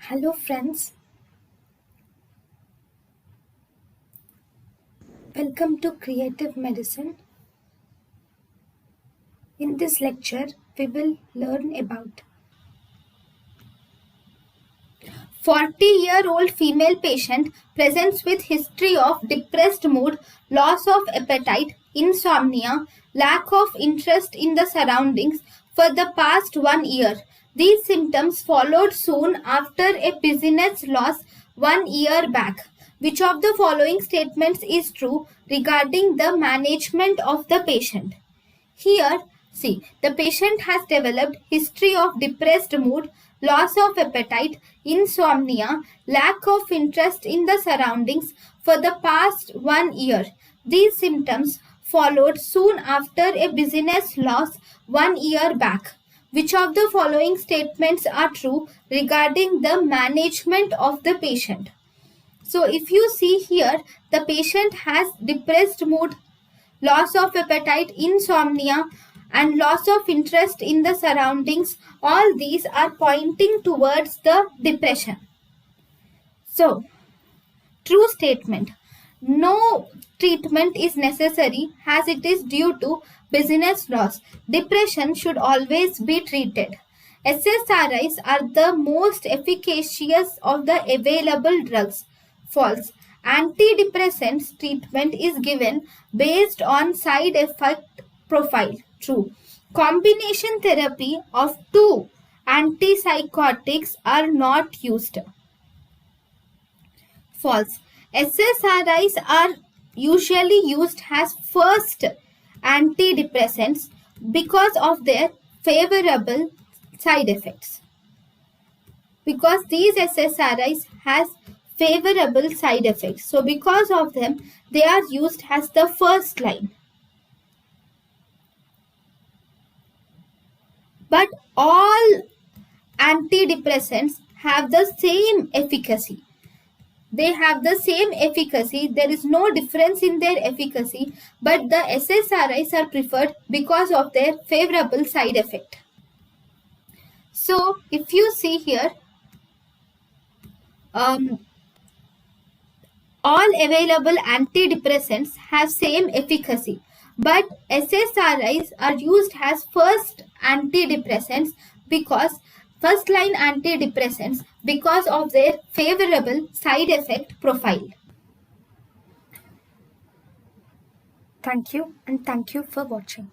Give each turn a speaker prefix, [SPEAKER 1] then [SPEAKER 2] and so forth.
[SPEAKER 1] Hello friends, welcome to Creative Medicine. In this lecture, we will learn about 40-year-old female patient presents with history of depressed mood, loss of appetite, insomnia, lack of interest in the surroundings for the past 1 year. These symptoms followed soon after a business loss 1 year back. Which of the following statements is true regarding the management of the patient? Here, see, the patient has developed history of depressed mood, loss of appetite, insomnia, lack of interest in the surroundings for the past 1 year. These symptoms followed soon after a business loss 1 year back. Which of the following statements are true regarding the management of the patient? So if you see here, the patient has depressed mood, loss of appetite, insomnia, and loss of interest in the surroundings. All these are pointing towards the depression. So, true statement. No treatment is necessary as it is due to business loss. Depression should always be treated. SSRIs are the most efficacious of the available drugs. False. Antidepressants treatment is given based on side effect profile. True. Combination therapy of two antipsychotics are not used. False. SSRIs are usually used as first antidepressants because of their favorable side effects. Because these SSRIs has favorable side effects. So because of them, they are used as the first line. But all antidepressants have the same efficacy. They have the same efficacy. There is no difference in their efficacy, but the SSRIs are preferred because of their favorable side effect. So if you see here, all available antidepressants have same efficacy, but SSRIs are used as first antidepressants because first line antidepressants because of their favorable side effect profile. Thank you and thank you for watching.